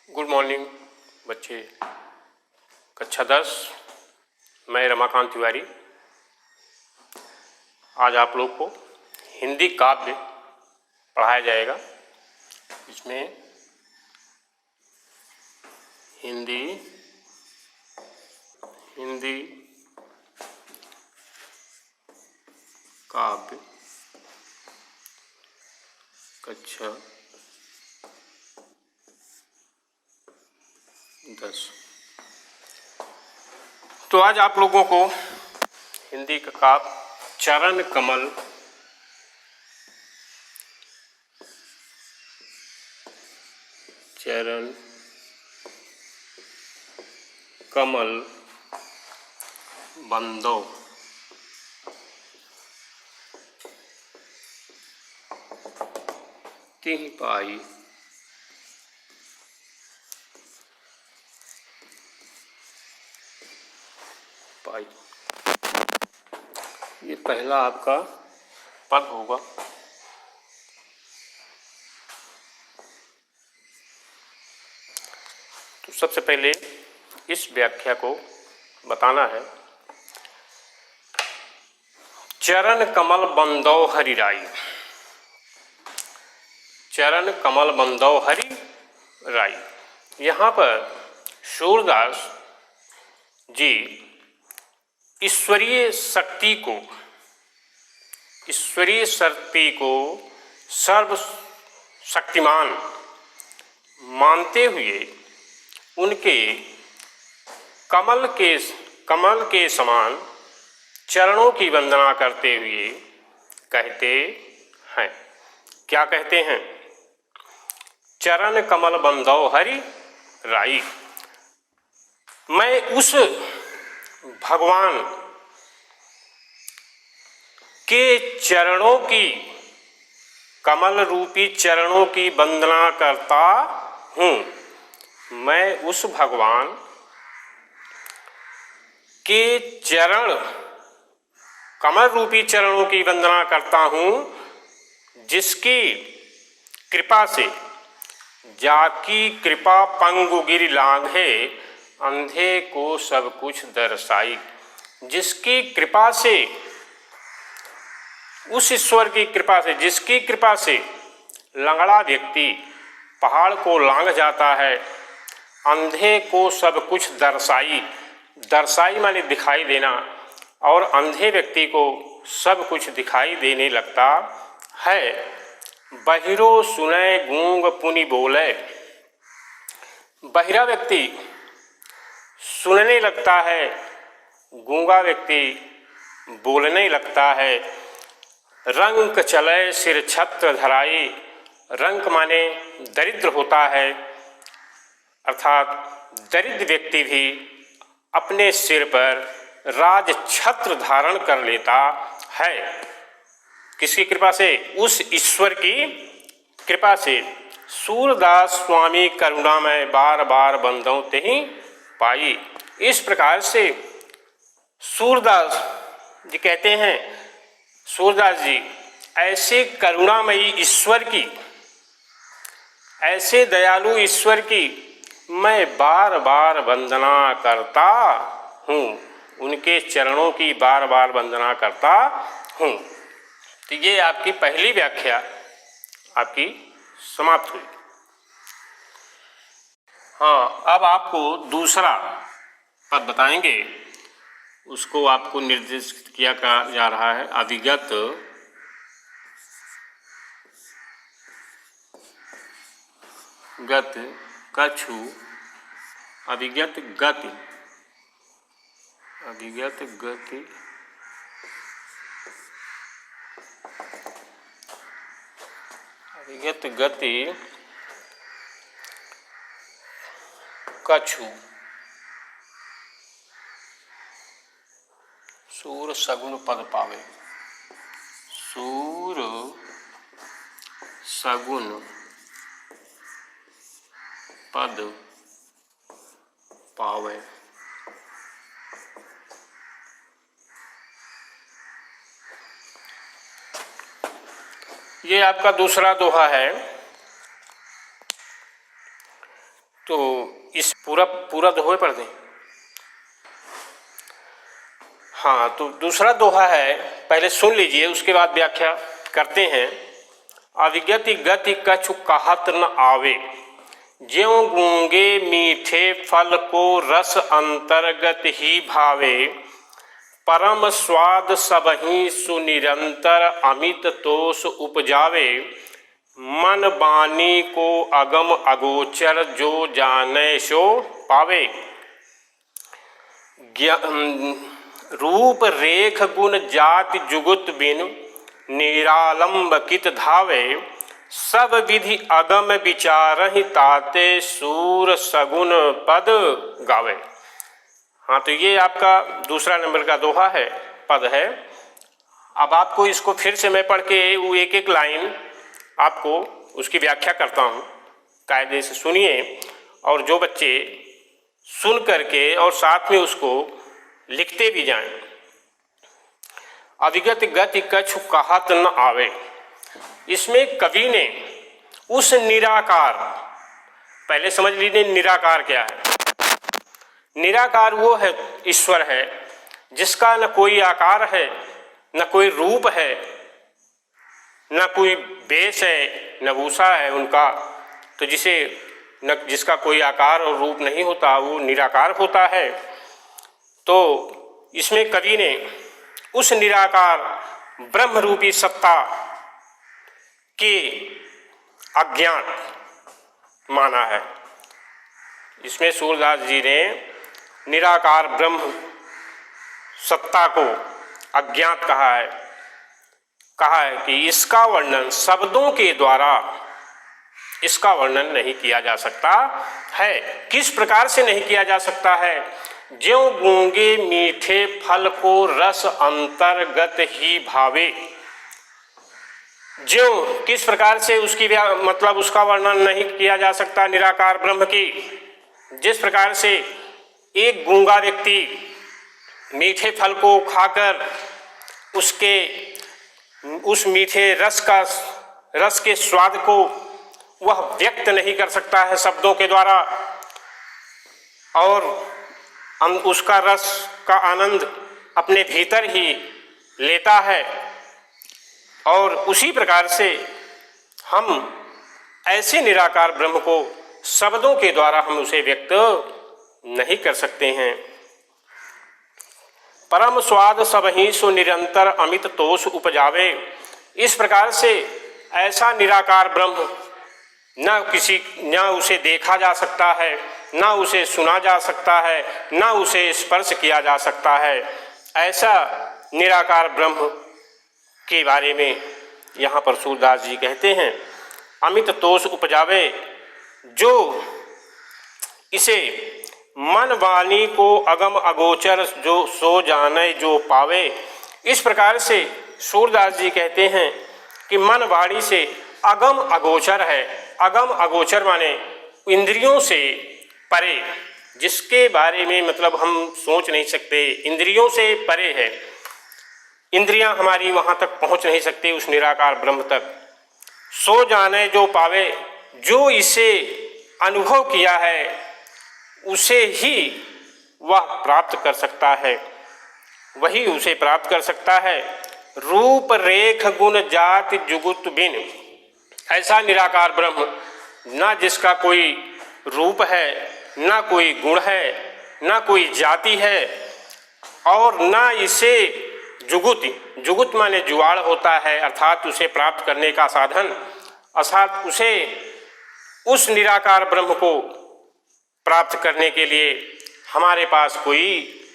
Good morning बच्चे। कक्षा 10 मैं रमाकांत तिवारी आज आप लोग को हिंदी काव्य पढ़ाया जाएगा। इसमें हिंदी काव्य कक्षा 10। तो आज आप लोगों को हिंदी का काव्य चरण कमल बंदो तिहि पाई ये पहला आपका पद होगा। तो सबसे पहले इस व्याख्या को बताना है। चरण कमल बंदौ हरि राई, चरण कमल बंदौ हरि राई। यहाँ पर सूरदास जी ईश्वरीय शक्ति को सर्वशक्तिमान मानते हुए उनके कमल के समान चरणों की वंदना करते हुए कहते हैं। क्या कहते हैं? चरण कमल बंदौ हरि राई। मैं उस भगवान के चरणों की, कमल रूपी चरणों की वंदना करता हूँ। मैं उस भगवान के चरण, कमल रूपी चरणों की वंदना करता हूँ, जिसकी कृपा से, जाकी कृपा पंगु गिरि लांघे, अंधे को सब कुछ दर्शाई। जिसकी कृपा से, उस ईश्वर की कृपा से, जिसकी कृपा से लंगड़ा व्यक्ति पहाड़ को लांघ जाता है, अंधे को सब कुछ दर्शाई। दर्शाई माने दिखाई देना, और अंधे व्यक्ति को सब कुछ दिखाई देने लगता है। बहिरो सुनै गूंग पुनि बोले, बहिरा व्यक्ति सुनने लगता है, गूंगा व्यक्ति बोलने लगता है। रंक चले सिर छत्र धराई, रंक माने दरिद्र होता है, अर्थात दरिद्र व्यक्ति भी अपने सिर पर राज छत्र धारण कर लेता है। किसकी कृपा से? उस ईश्वर की कृपा से। सूरदास स्वामी करुणा में बार बार बंदौ तिहि पाई। इस प्रकार से सूरदास जी कहते हैं, सूरदास जी ऐसे करुणामयी ईश्वर की, ऐसे दयालु ईश्वर की मैं बार बार वंदना करता हूँ, उनके चरणों की बार बार वंदना करता हूँ। तो ये आपकी पहली व्याख्या आपकी समाप्त हुई। हाँ, अब आपको दूसरा पद बताएंगे, उसको आपको निर्देशित किया जा रहा है। अभिगत गति कछु, अभिगत गति, अभिगत गति अभिगत गति कछु सूर सगुन पद पावे, सूर सगुन पद पावे। ये आपका दूसरा दोहा है। तो इस पूरा दोहे पढ़ दें। हाँ, तो दूसरा दोहा है, पहले सुन लीजिए, उसके बाद व्याख्या करते हैं। अविगति गति कछु कहत न आवे, ज्यों गूंगे मीठे फल को रस अंतर्गत ही भावे। परम स्वाद सबहि सुनिरंतर अमित तोष उपजावे। मन बानी को अगम अगोचर जो जाने सो पावे। रूप रेख गुण जाति जुगुत बिनु निरालंब कित धावे। सब विधि अगम विचारहि ताते सूर सगुन पद गावे। हाँ, तो ये आपका दूसरा नंबर का दोहा है, पद है। अब आपको इसको फिर से मैं पढ़ के वो एक एक लाइन आपको उसकी व्याख्या करता हूँ, कायदे से सुनिए। और जो बच्चे सुन करके और साथ में उसको लिखते भी जाएं। अविगत गति कछु कहत न आवे, इसमें कवि ने उस निराकार, पहले समझ लीजिए निराकार क्या है। निराकार वो है, ईश्वर है, जिसका न कोई आकार है, न कोई रूप है, न कोई बेस है, न भूषा है उनका। तो जिसका कोई आकार और रूप नहीं होता, वो निराकार होता है। तो इसमें कवि ने उस निराकार ब्रह्म रूपी सत्ता के अज्ञात माना है। इसमें सूरदास जी ने निराकार ब्रह्म सत्ता को अज्ञात कहा है कि इसका वर्णन शब्दों के द्वारा इसका वर्णन नहीं किया जा सकता है। किस प्रकार से नहीं किया जा सकता है? ज्यों गूंगे मीठे फल को रस अंतर्गत ही भावे। ज्यों किस प्रकार से उसकी मतलब उसका वर्णन नहीं किया जा सकता निराकार ब्रह्म की। जिस प्रकार से एक गूंगा व्यक्ति मीठे फल को खाकर उस मीठे रस के स्वाद को वह व्यक्त नहीं कर सकता है शब्दों के द्वारा, और उसका रस का आनंद अपने भीतर ही लेता है। और उसी प्रकार से हम ऐसे निराकार ब्रह्म को शब्दों के द्वारा हम उसे व्यक्त नहीं कर सकते हैं। परम स्वाद सबहि सो निरंतर अमित तोष उपजावे। इस प्रकार से ऐसा निराकार ब्रह्म न उसे देखा जा सकता है, न उसे सुना जा सकता है, न उसे स्पर्श किया जा सकता है। ऐसा निराकार ब्रह्म के बारे में यहाँ पर सूरदास जी कहते हैं अमित तोष उपजावे, जो इसे मन वाणी को अगम अगोचर जो सो जाने जो पावे। इस प्रकार से सूरदास जी कहते हैं कि मन वाणी से अगम अगोचर है। अगम अगोचर माने इंद्रियों से परे, जिसके बारे में मतलब हम सोच नहीं सकते, इंद्रियों से परे है। इंद्रियां हमारी वहां तक पहुंच नहीं सकती उस निराकार ब्रह्म तक। सो जाने जो पावे, जो इसे अनुभव किया है उसे ही वह प्राप्त कर सकता है, वही उसे प्राप्त कर सकता है। रूप रेख गुण जाति जुगुत बिन। ऐसा निराकार ब्रह्म ना जिसका कोई रूप है, ना कोई गुण है, ना कोई जाति है, और ना इसे जुगुत माने जुआड़ होता है, अर्थात उसे प्राप्त करने का साधन, अर्थात उसे उस निराकार ब्रह्म को प्राप्त करने के लिए हमारे पास कोई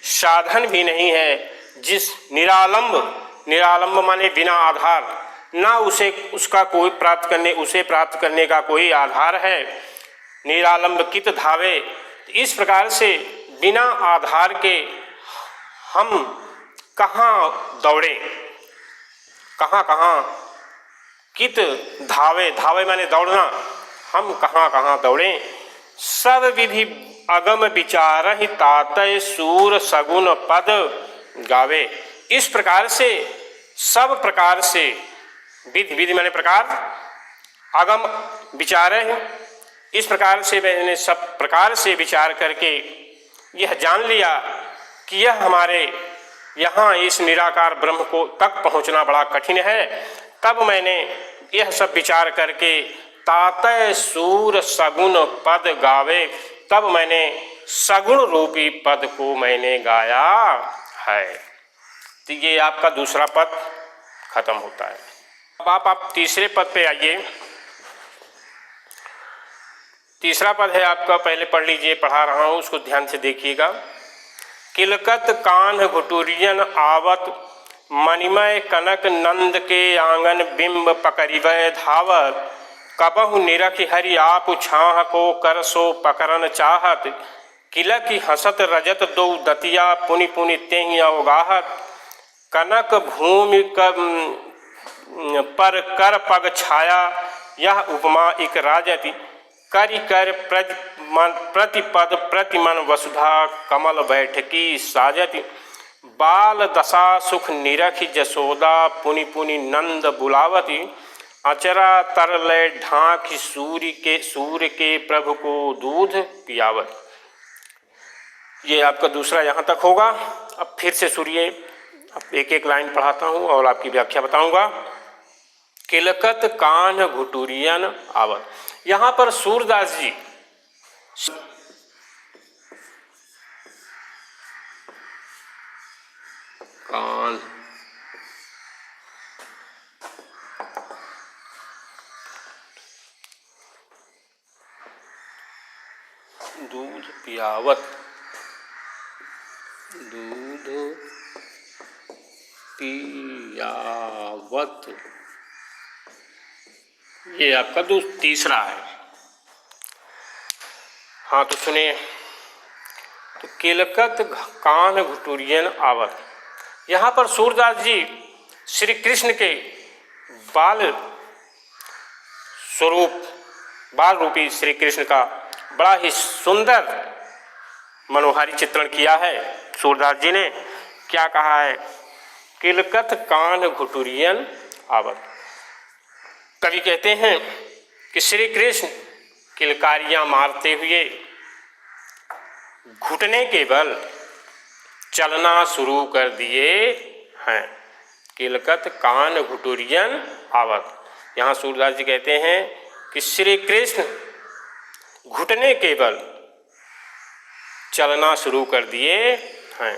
साधन भी नहीं है। जिस निरालंब माने बिना आधार, ना उसे प्राप्त करने का कोई आधार है। निरालंब कित धावे। इस प्रकार से बिना आधार के हम कहाँ दौड़े, कहाँ कित धावे माने दौड़ना, हम कहाँ दौड़े। सब विधि अगम विचार ही तातय सूर सगुन पद गावे। इस प्रकार से सब प्रकार से विधि माने प्रकार, अगम विचार है, इस प्रकार से मैंने सब प्रकार से विचार करके यह जान लिया कि यह हमारे यहाँ इस निराकार ब्रह्म को तक पहुँचना बड़ा कठिन है। तब मैंने यह सब विचार करके तातय सूर सगुण पद गावे, तब मैंने सगुण रूपी पद को मैंने गाया है। तो ये आपका दूसरा पद खत्म होता है। अब आप तीसरे पद पे आइए। तीसरा पद है आपका, पहले पढ़ लीजिए, पढ़ा रहा हूँ, उसको ध्यान से देखिएगा। किलकत कान्ह घुटुरियन आवत, मणिमय कनक नंद के आंगन बिंब पकड़िवै धावत, कबहु निरख हरि आप छाह को कर सो पकड़न चाहत, किलकी हसत रजत दो दतिया पुनि पुनि तेहि अवगाहत, कनक भूमि पर कर पग छाया यह उपमा इक राजति, करि कर प्रतिपद प्रतिमन वसुधा कमल बैठकी साजति, बाल दशा सुख निरखि जसोदा पुनि पुनि नंद बुलावती, अचरा तरलय ढांक सूर्य के प्रभु को दूध पियावत। ये आपका दूसरा यहाँ तक होगा। अब फिर से सुनिए, अब एक एक लाइन पढ़ाता हूँ और आपकी व्याख्या बताऊंगा। किलकत कान्ह घुटुरियन आवत, यहाँ पर सूरदास जी कान दूध पियावत, दूध पियावत, ये आपका तीसरा है। हाँ तो सुनिए, तो किलकत कान्ह घुटुरियन आवत, यहाँ पर सूरदास जी श्री कृष्ण के बाल स्वरूप, बाल रूपी श्री कृष्ण का बड़ा ही सुंदर मनोहारी चित्रण किया है। सूरदास जी ने क्या कहा है? किलकत कान्ह घुटुरियन आवत। कवि कहते हैं कि श्री कृष्ण किलकारियां मारते हुए घुटने के बल चलना शुरू कर दिए हैं। किलकत कान्ह घुटुरियन आवत, यहाँ सूरदास जी कहते हैं कि श्री कृष्ण घुटने के बल चलना शुरू कर दिए हैं।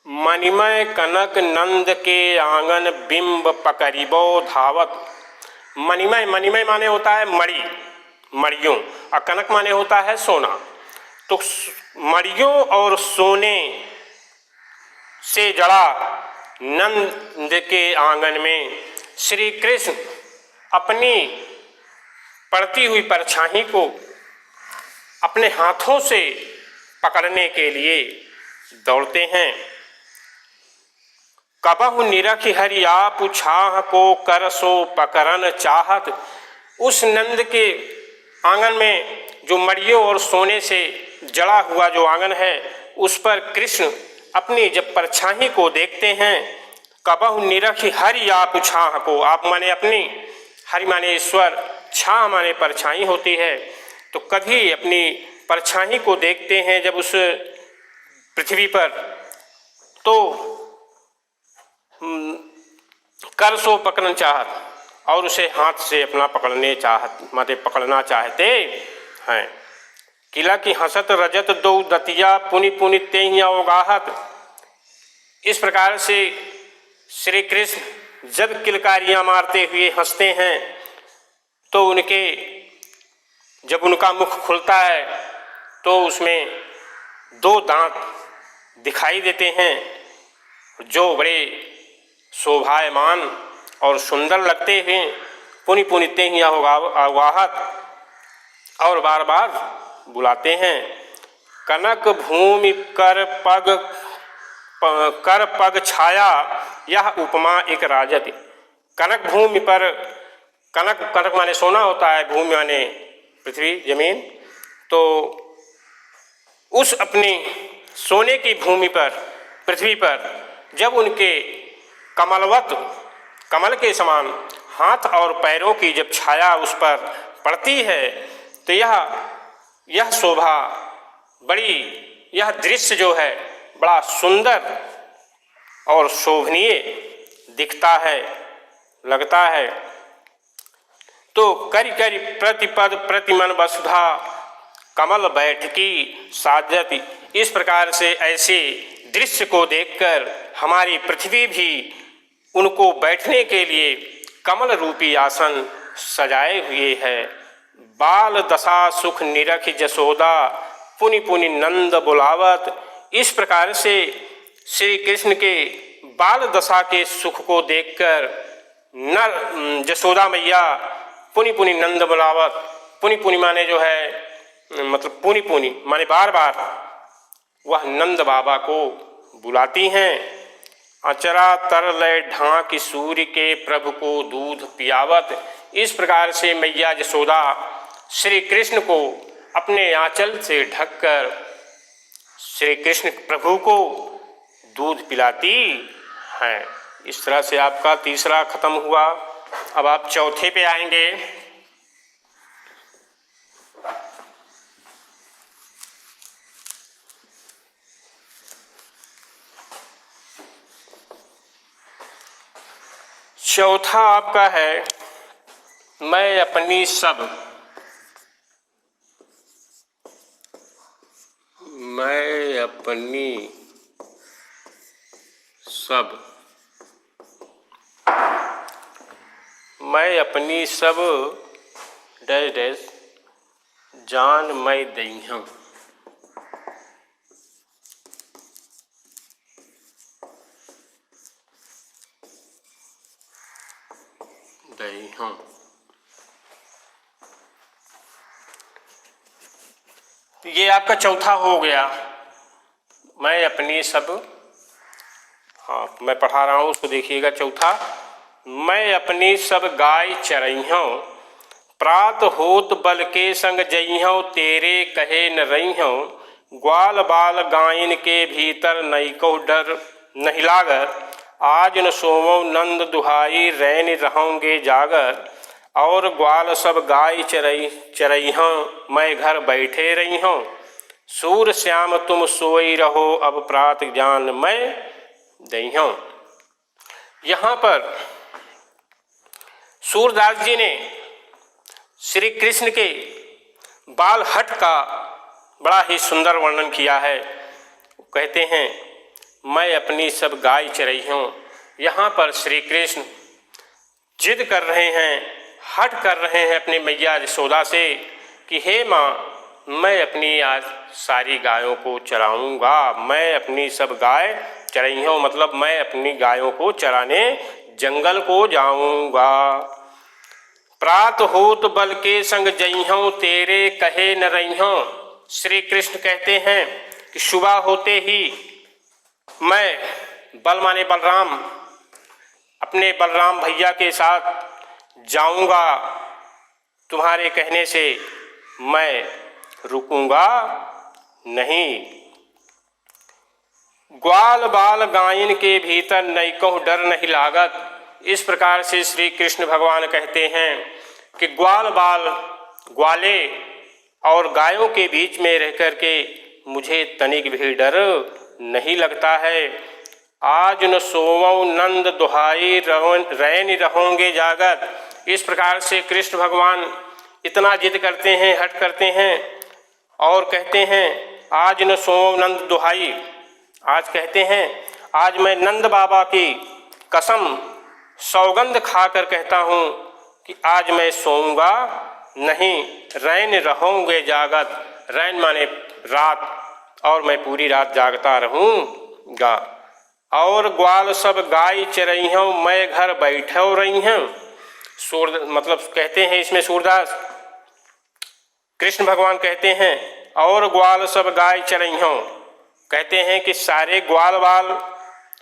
मणिमय कनक नंद के आंगन बिंब पकड़िबो धावत। मणिमय, मणिमय माने होता है मणि, मणियों, और कनक माने होता है सोना। तो मणियों और सोने से जड़ा नंद के आंगन में श्री कृष्ण अपनी पड़ती हुई परछाई को अपने हाथों से पकड़ने के लिए दौड़ते हैं। कबहु निरख हरि आप छाह को कर सो पकड़न चाहत। उस नंद के आंगन में जो मड़ियों और सोने से जड़ा हुआ जो आंगन है, उस पर कृष्ण अपनी जब परछाई को देखते हैं, कबहु निरख हरि आप छाह को, आप माने अपनी, हरि माने ईश्वर, छाह माने परछाई होती है, तो कभी अपनी परछाई को देखते हैं जब उस पृथ्वी पर, तो कर सो पकड़ना चाहत, और उसे हाथ से अपना पकड़ना चाहते हैं। किला की हंसत रजत दो दतिया पुनि पुनि तेहि अवगाहत। इस प्रकार से श्री कृष्ण जब किलकारियां मारते हुए हंसते हैं, तो जब उनका मुख खुलता है तो उसमें दो दांत दिखाई देते हैं, जो बड़े शोभायमान और सुंदर लगते हैं। पुनि पुनि तेहि अवगाहत, और बार बार बुलाते हैं। कनक भूमि कर पग छाया यह उपमा एक राजति। कनक भूमि पर, कनक माने सोना होता है, भूमि माने पृथ्वी, जमीन, तो उस अपनी सोने की भूमि पर, पृथ्वी पर, जब उनके कमल के समान हाथ और पैरों की जब छाया उस पर पड़ती है, तो यह शोभा बड़ी, यह दृश्य जो है बड़ा सुंदर और शोभनीय दिखता है, लगता है। तो करि करि प्रतिपद प्रतिमन वसुधा कमल बैठकी साजति। इस प्रकार से ऐसे दृश्य को देखकर हमारी पृथ्वी भी उनको बैठने के लिए कमल रूपी आसन सजाए हुए है। बाल दशा सुख निरख जसोदा पुनि पुनि नंद बुलावत। इस प्रकार से श्री कृष्ण के बाल दशा के सुख को देखकर नर जसोदा मैया पुनि पुनि नंद बुलावत। पुनि पुनि माने जो है मतलब पुनि पुनि माने बार बार वह नंद बाबा को बुलाती हैं। अचरा तर लय ढांक सूर्य के प्रभु को दूध पियावत। इस प्रकार से मैया यशोदा श्री कृष्ण को अपने आंचल से ढककर श्री कृष्ण प्रभु को दूध पिलाती हैं। इस तरह से आपका तीसरा खत्म हुआ। अब आप चौथे पे आएंगे। चौथा आपका है मैं अपनी सब मैं अपनी सब डैश डैश जान मैं दई हूँ। ये आपका चौथा हो गया। मैं अपनी सब, हाँ मैं पढ़ा रहा हूँ उसको देखिएगा। चौथा, मैं अपनी सब गाय चरइहूँ प्रात होत बल के संग जइहूँ तेरे कहे न रइहूँ। ग्वाल बाल गायन के भीतर नैको डर नहीं लागर। आज न सोमो नंद दुहाई रैन रहोंगे जागर। और ग्वाल सब गाय चरई हूँ मैं घर बैठे रही हूँ। सूर श्याम तुम सोई रहो अब प्रात जान मैं दई हूँ। यहाँ पर सूरदास जी ने श्री कृष्ण के बाल हट का बड़ा ही सुंदर वर्णन किया है। कहते हैं मैं अपनी सब गाय चरई हूँ। यहाँ पर श्री कृष्ण जिद कर रहे हैं, हट कर रहे हैं अपनी मैया यशोदा से कि हे माँ, मैं अपनी आज सारी गायों को चराऊँगा। मैं अपनी सब गाय चरई हूँ, मतलब मैं अपनी गायों को चराने जंगल को जाऊँगा। प्रात होत बल के संग जइहूँ तेरे कहे न रइहूँ। श्री कृष्ण कहते हैं कि सुबह होते ही मैं, बल माने बलराम, अपने बलराम भैया के साथ जाऊंगा। तुम्हारे कहने से मैं रुकूंगा नहीं। ग्वाल बाल गायन के भीतर नैको डर नहीं लागत। इस प्रकार से श्री कृष्ण भगवान कहते हैं कि ग्वाल बाल, ग्वाले और गायों के बीच में रह कर के मुझे तनिक भी डर नहीं लगता है। आज न सोवो नंद दुहाई रैन रहोंगे जागत। इस प्रकार से कृष्ण भगवान इतना जिद करते हैं, हट करते हैं और कहते हैं आज न सोवो नंद दुहाई। आज कहते हैं आज मैं नंद बाबा की कसम सौगंध खाकर कहता हूँ कि आज मैं सोऊंगा नहीं। रैन रहोंगे जागत। रैन माने रात, और मैं पूरी रात जागता रहूँगा। और ग्वाल सब गाय चरई हूँ मैं घर बैठो रही हूँ। मतलब कहते हैं इसमें सूरदास, कृष्ण भगवान कहते हैं और ग्वाल सब गाय चरई हूँ। कहते हैं कि सारे ग्वाल बाल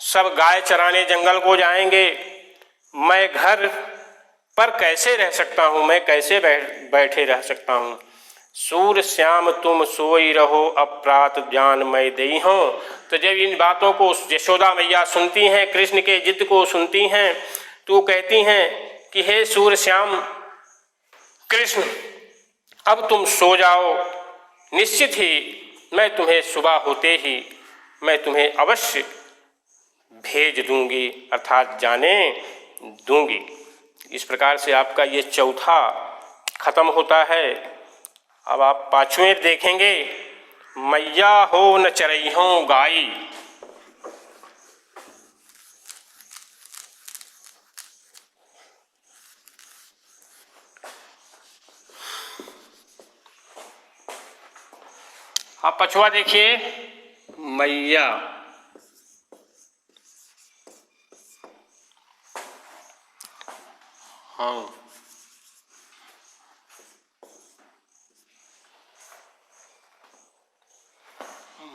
सब गाय चराने जंगल को जाएंगे, मैं घर पर कैसे रह सकता हूँ, मैं कैसे बैठे रह सकता हूँ। सूर श्याम तुम सोई रहो अब प्रात जान मैं दई हूँ। तो जब इन बातों को यशोदा मैया सुनती हैं, कृष्ण के जिद को सुनती हैं, तो कहती हैं कि हे सूर श्याम कृष्ण, अब तुम सो जाओ, निश्चित ही मैं तुम्हें सुबह होते ही मैं तुम्हें अवश्य भेज दूंगी, अर्थात जाने दूंगी। इस प्रकार से आपका ये चौथा खत्म होता है। अब आप पांचवें देखेंगे, मैया हो न चरैहों गाई। आप पछुआ देखिए, मैया हाँ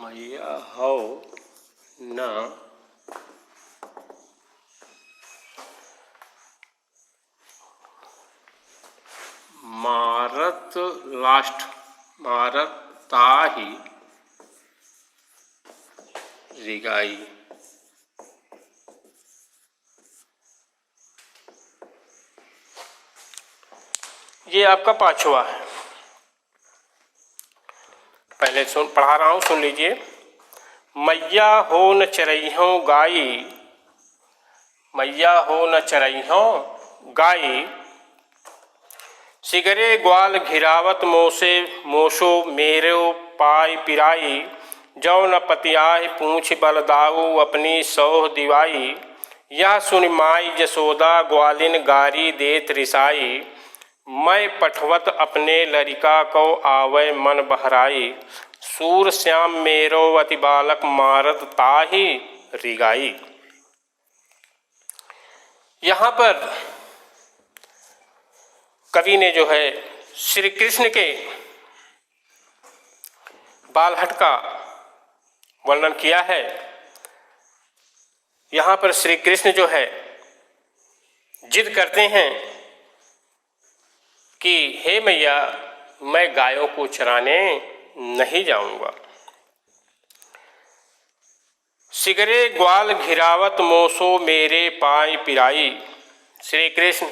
मैया हो न मारत, लास्ट मारत ताही रिगाई। ये आपका पांचवा है। पहले पढ़ा रहा हूं, सुन लीजिए। मैया हो न चरैहों गाई, मैया हो न चरैहों गाई, सिगरे ग्वाल घिरावत मोसे मोशो मेरो पाई पिराई, जौ न पतियाह पूछ बलदाऊ अपनी सौह दिवाई, यह सुन माई जसोदा ग्वालिन गारी देत रिसाई, मैं पठवत अपने लरिका को आवे मन बहराई, सूर श्याम मेरो अति बालक मारत ताही रिगाई। यहाँ पर कवि ने जो है श्री कृष्ण के बालहट का वर्णन किया है। यहाँ पर श्री कृष्ण जो है जिद करते हैं कि हे मैया, मैं गायों को चराने नहीं जाऊंगा। सिगरे ग्वाल घिरावत मोसो मेरे पाई पिराई। श्री कृष्ण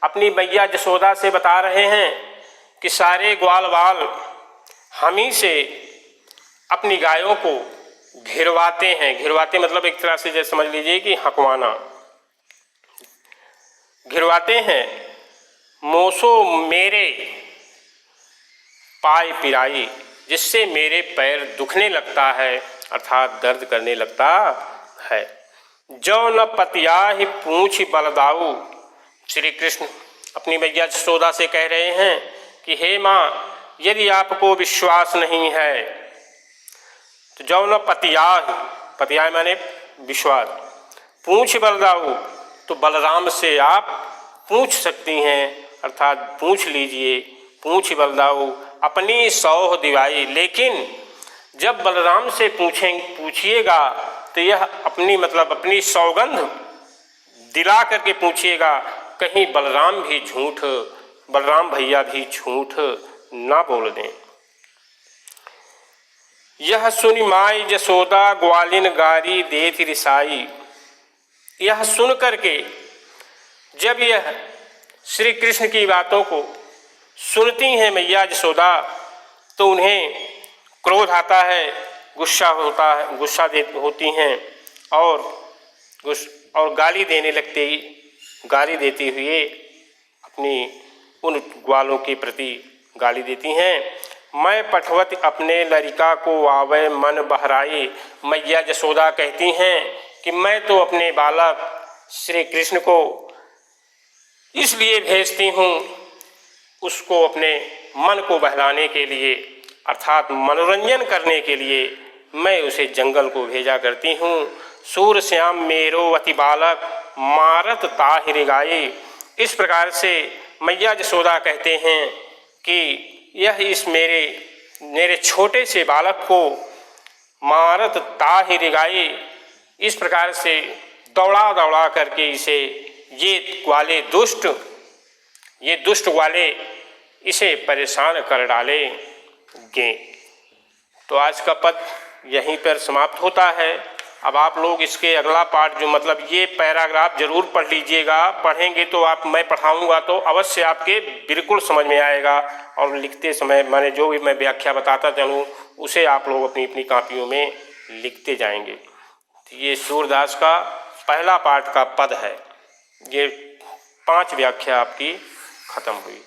अपनी मैया जसोदा से बता रहे हैं कि सारे ग्वाल वाल हम ही से अपनी गायों को घिरवाते हैं। घिरवाते मतलब एक तरह से जैसे समझ लीजिए कि हकवाना, घिरवाते हैं। मोसो मेरे पाई पिराई, जिससे मेरे पैर दुखने लगता है, अर्थात दर्द करने लगता है। जो न पतियाहि पूछ बलदाऊ। श्री कृष्ण अपनी मैया जसोदा से कह रहे हैं कि हे माँ, यदि आपको विश्वास नहीं है तो जो न पतियाहि, पतियाहि माने विश्वास, पूछ बलदाऊ, तो बलराम से आप पूछ सकती हैं, अर्थात पूछ लीजिए। पूछ बलदाऊ अपनी सौह दिवाई। लेकिन जब बलराम से पूछिएगा तो यह अपनी मतलब अपनी सौगंध दिला करके पूछिएगा, कहीं बलराम भैया भी झूठ ना बोल दें। यह सुनि माई जसोदा ग्वालिन गारी देत रिसाई। यह सुन करके जब यह श्री कृष्ण की बातों को सुनती हैं मैया जसोदा, तो उन्हें क्रोध आता है, गुस्सा होती हैं और गाली देती हुए अपनी उन ग्वालों के प्रति गाली देती हैं। मैं पठवत अपने लरिका को आवे मन बहराई। मैया जसोदा कहती हैं कि मैं तो अपने बालक श्री कृष्ण को इसलिए भेजती हूँ, उसको अपने मन को बहलाने के लिए, अर्थात मनोरंजन करने के लिए मैं उसे जंगल को भेजा करती हूँ। सूर श्याम मेरो अति बालक मारत ताहि रिगाई। इस प्रकार से मैया जसोदा कहते हैं कि यह इस मेरे छोटे से बालक को मारत ताहि रिगाई, इस प्रकार से दौड़ा दौड़ा करके इसे ये दुष्ट ग्वाले इसे परेशान कर डालेंगे। तो आज का पद यहीं पर समाप्त होता है। अब आप लोग इसके अगला पार्ट जो मतलब ये पैराग्राफ जरूर पढ़ लीजिएगा, पढ़ेंगे तो आप, मैं पढ़ाऊँगा तो अवश्य आपके बिल्कुल समझ में आएगा। और लिखते समय मैंने जो भी मैं व्याख्या बताता चलूँ उसे आप लोग अपनी अपनी कापियों में लिखते जाएंगे। तो ये सूरदास का पहला पार्ट का पद है। ये 5 व्याख्या आपकी खत्म हुई।